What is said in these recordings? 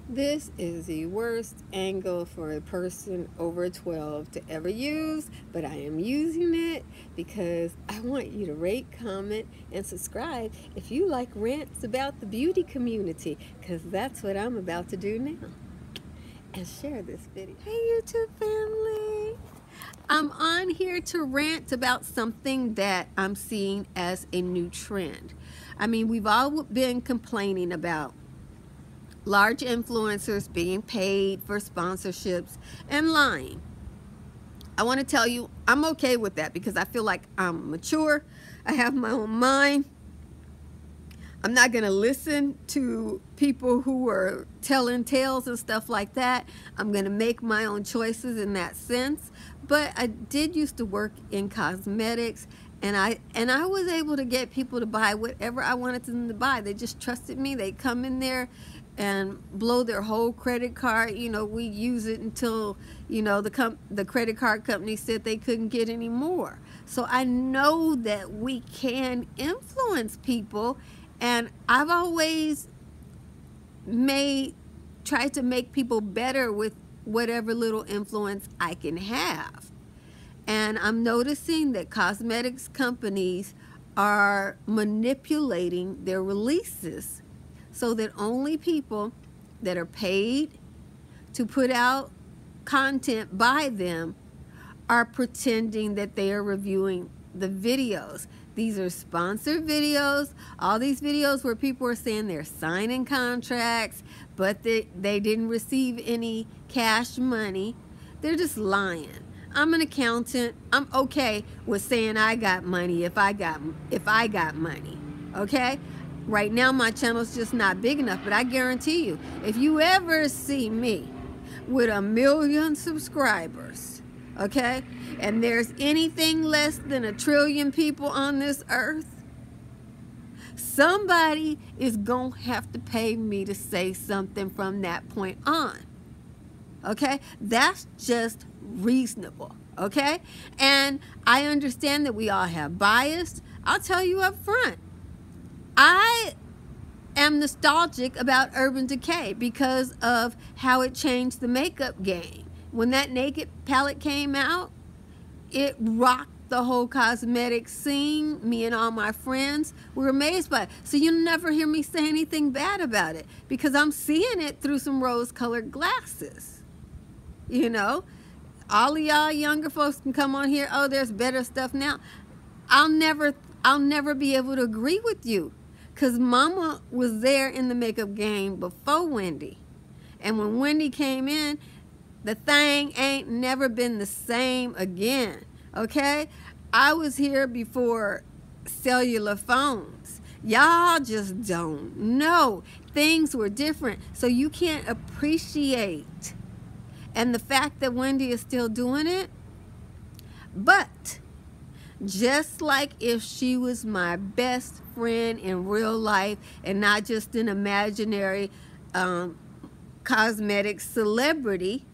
This is the worst angle for a person over 12 to ever use, but I am using it because I want you to rate, comment, and subscribe if you like rants about the beauty community, because that's what I'm about to do now. And share this video. Hey YouTube family! I'm on here to rant about something that I'm seeing as a new trend. I mean, we've all been complaining about large influencers being paid for sponsorships and lying. I want to tell you, I'm okay with that because I feel like I'm mature. I have my own mind. I'm not going to listen to people who are telling tales and stuff like that. I'm going to make my own choices in that sense. But I did used to work in cosmetics, and I was able to get people to buy whatever I wanted them to buy. They just trusted me. They come in there and blow their whole credit card. You know, we use it until, you know, the credit card company said they couldn't get any more. So I know that we can influence people, and I've always tried to make people better with whatever little influence I can have. And I'm noticing that cosmetics companies are manipulating their releases so that only people that are paid to put out content by them are pretending that they are reviewing the videos. These are sponsored videos. All these videos where people are saying they're signing contracts, but they didn't receive any cash money. They're just lying. I'm an accountant. I'm okay with saying I got money if I got money. Okay? Right now my channel's just not big enough, but I guarantee you, if you ever see me with 1 million subscribers, okay, and there's anything less than 1 trillion people on this earth, somebody is gonna have to pay me to say something from that point on. Okay, that's just reasonable. Okay, and I understand that we all have bias. I'll tell you up front, I am nostalgic about Urban Decay because of how it changed the makeup game. When that Naked palette came out, it rocked the whole cosmetic scene. Me and all my friends were amazed by it. So you'll never hear me say anything bad about it because I'm seeing it through some rose-colored glasses. You know, all of y'all younger folks can come on here, oh, there's better stuff now. I'll never be able to agree with you because Mama was there in the makeup game before Wendy. And when Wendy came in, the thing ain't never been the same again. Okay, I was here before cellular phones. Y'all just don't know. Things were different, so you can't appreciate. And the fact that Wendy is still doing it, but just like if she was my best friend in real life and not just an imaginary cosmetic celebrity,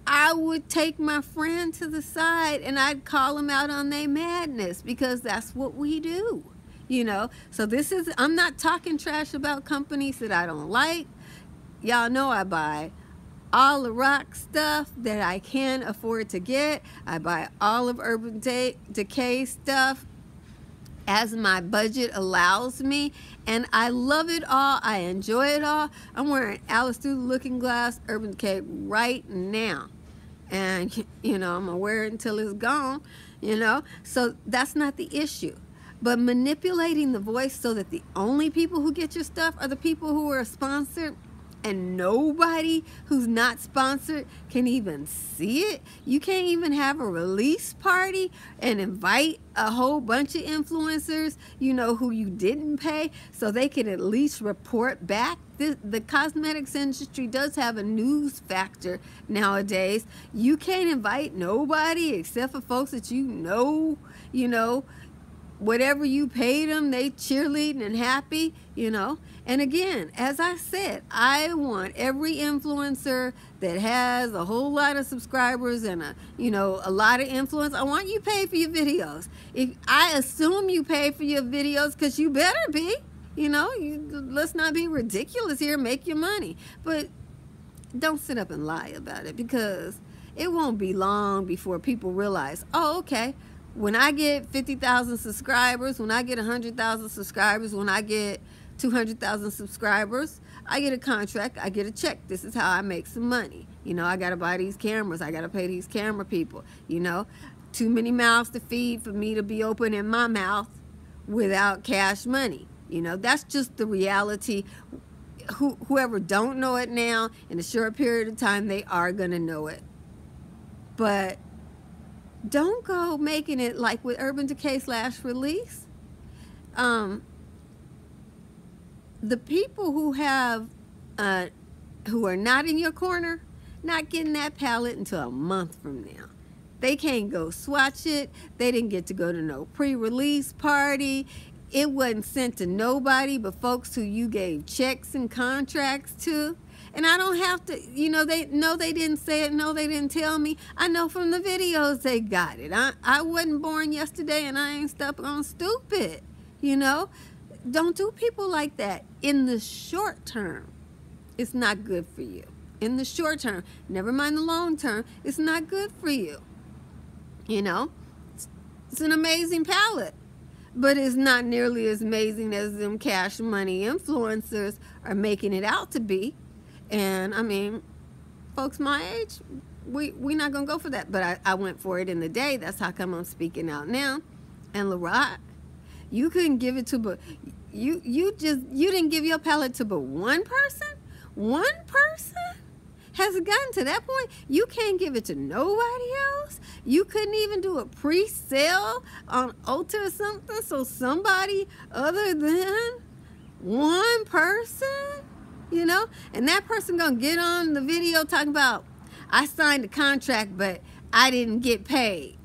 I would take my friend to the side and I'd call them out on their madness because that's what we do, you know. So I'm not talking trash about companies that I don't like. Y'all know I buy all the rock stuff that I can afford to get. I buy all of Urban Decay stuff as my budget allows me, and I love it all. I enjoy it all. I'm wearing Alice Through the Looking Glass Urban Decay right now, and you know, I'm gonna wear it until it's gone, you know. So that's not the issue. But manipulating the voice so that the only people who get your stuff are the people who are sponsored, and nobody who's not sponsored can even see it. You can't even have a release party and invite a whole bunch of influencers, you know, who you didn't pay, so they can at least report back. The cosmetics industry does have a news factor nowadays. You can't invite nobody except for folks that you know, whatever you paid them, they cheerleading and happy, you know. And again, as I said, I want every influencer that has a whole lot of subscribers and a lot of influence. I want you paid for your videos. I assume you pay for your videos because you better be. Let's not be ridiculous here. Make your money. But don't sit up and lie about it, because it won't be long before people realize, oh, okay, when I get 50,000 subscribers, when I get 100,000 subscribers, when I get 200,000 subscribers, I get a contract, I get a check. This is how I make some money. I got to buy these cameras. I got to pay these camera people. Too many mouths to feed for me to be opening my mouth without cash money. That's just the reality. Whoever don't know it now, in a short period of time, they are going to know it. But don't go making it like with Urban Decay /Release. The people who are not in your corner, not getting that palette until a month from now. They can't go swatch it. They didn't get to go to no pre-release party. It wasn't sent to nobody but folks who you gave checks and contracts to. And I don't have to, they didn't say it. No, they didn't tell me. I know from the videos they got it. I wasn't born yesterday, and I ain't stuck on stupid. Don't do people like that. In the short term, it's not good for you. In the short term, never mind the long term, it's not good for you. It's an amazing palette, but it's not nearly as amazing as them cash money influencers are making it out to be. And I mean, folks my age, we not gonna go for that. But I went for it in the day. That's how come I'm speaking out now. And LaRock, you couldn't give it to but you didn't give your palette to but one person. One person has gotten to that point. You can't give it to nobody else. You couldn't even do a pre-sale on Ulta or something, so somebody other than one person, and that person gonna get on the video talking about, I signed a contract but I didn't get paid.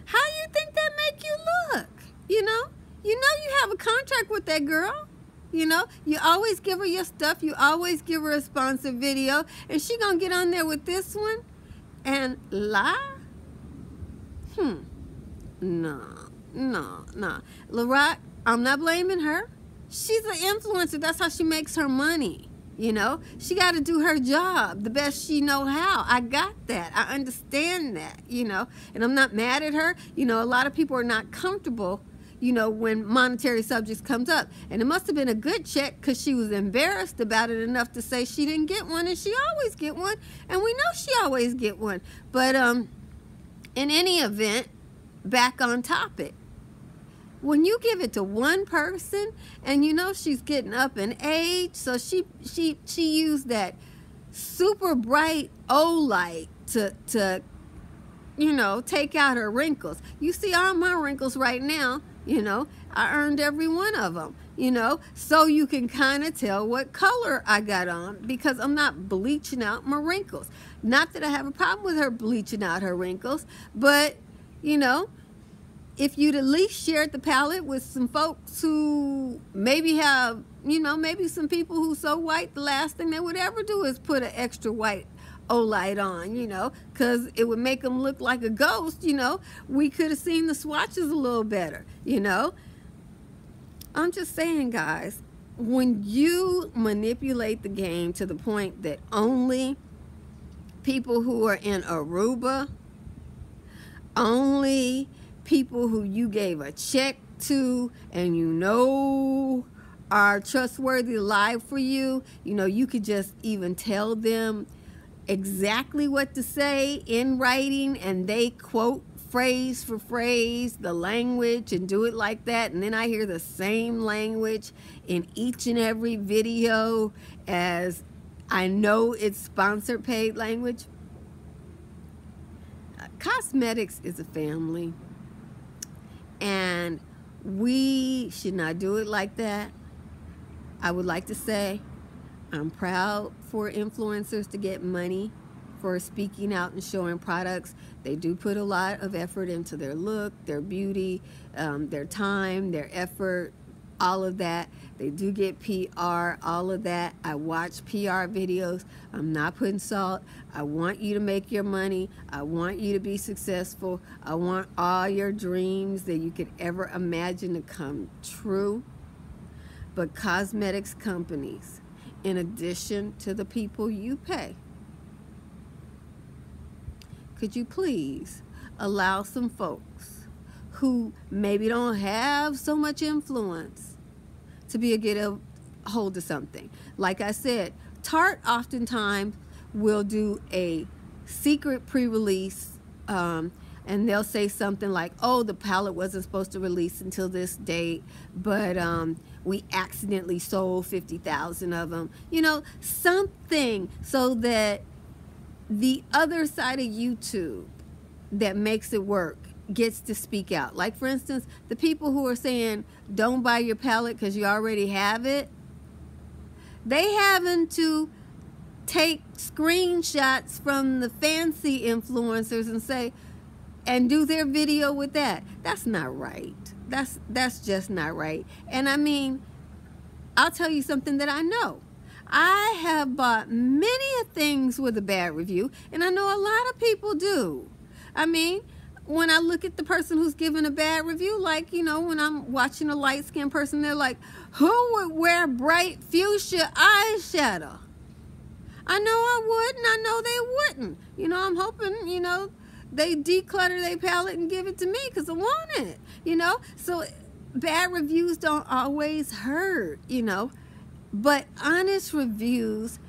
How you think that make you look? You have a contract with that girl. You always give her your stuff. You always give her a sponsored video. And she gonna get on there with this one and lie? No. LaRock, I'm not blaming her. She's an influencer. That's how she makes her money. She got to do her job the best she know how. I got that. I understand that, and I'm not mad at her. A lot of people are not comfortable when monetary subjects comes up. And it must have been a good check, because she was embarrassed about it enough to say she didn't get one, and she always get one. And we know she always get one. But in any event, back on topic. When you give it to one person, and she's getting up in age, so she used that super bright O-light to take out her wrinkles. You see all my wrinkles right now. I earned every one of them, so you can kind of tell what color I got on, because I'm not bleaching out my wrinkles. Not that I have a problem with her bleaching out her wrinkles, but, if you'd at least shared the palette with some folks who maybe have, maybe some people who so white, the last thing they would ever do is put an extra white O-light on, because it would make them look like a ghost. We could have seen the swatches a little better, I'm just saying, guys, when you manipulate the game to the point that only people who are in Aruba, only people who you gave a check to and are trustworthy, live for you, you could just even tell them exactly what to say in writing, and they quote phrase for phrase the language and do it like that, and then I hear the same language in each and every video as I know it's sponsored paid language. Cosmetics is a family, and we should not do it like that. I would like to say I'm proud for influencers to get money for speaking out and showing products. They do put a lot of effort into their look, their beauty, their time, their effort, all of that. They do get PR, all of that. I watch PR videos. I'm not putting salt. I want you to make your money. I want you to be successful. I want all your dreams that you could ever imagine to come true. but cosmetics companies, in addition to the people you pay, could you please allow some folks who maybe don't have so much influence to be able to get a hold of something? Like I said, Tarte oftentimes will do a secret pre-release, and they'll say something like, oh, the palette wasn't supposed to release until this date, but we accidentally sold 50,000 of them. You know, something so that the other side of YouTube that makes it work gets to speak out. Like, for instance, the people who are saying, don't buy your palette because you already have it, they having to take screenshots from the fancy influencers and say, and do their video with that. That's not right. That's just not right. And I mean, I'll tell you something that I know. I have bought many things with a bad review, and I know a lot of people do. I mean, when I look at the person who's giving a bad review, like, you know, when I'm watching a light-skinned person, they're like, who would wear bright fuchsia eyeshadow? I know I would, and I know they wouldn't. You know, I'm hoping, you know, they declutter their palette and give it to me because I want it, you know. So bad reviews don't always hurt, you know. But honest reviews,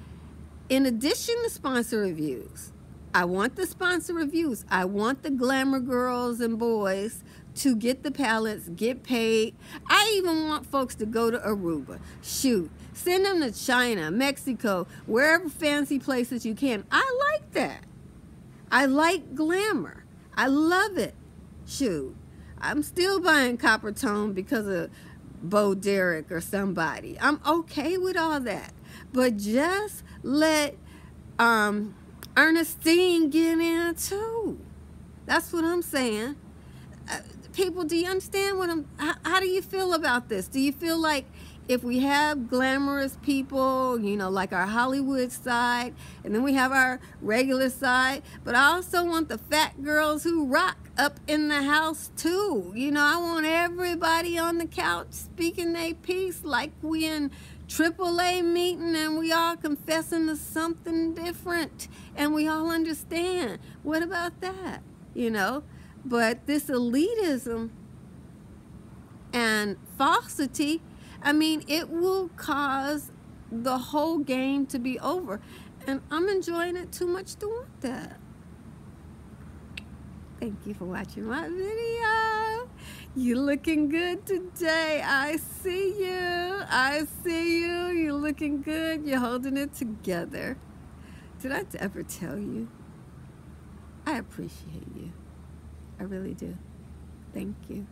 in addition to sponsor reviews, I want the sponsor reviews. I want the glamour girls and boys to get the palettes, get paid. I even want folks to go to Aruba. Shoot, send them to China, Mexico, wherever fancy places you can. I like that. I like glamour. I love it. Shoot, I'm still buying Copper Tone because of Bo Derek or somebody. I'm okay with all that. But just let Ernestine get in too. That's what I'm saying. People, do you understand what how do you feel about this? Do you feel like if we have glamorous people, you know, like our Hollywood side, and then we have our regular side, but I also want the fat girls who rock up in the house too. You know, I want everybody on the couch speaking their piece like we in AAA meeting and we all confessing to something different and we all understand. What about that? You know? But this elitism and falsity, I mean, it will cause the whole game to be over. And I'm enjoying it too much to want that. Thank you for watching my video. You're looking good today. I see you. I see you. You're looking good. You're holding it together. Did I ever tell you? I appreciate you. I really do. Thank you.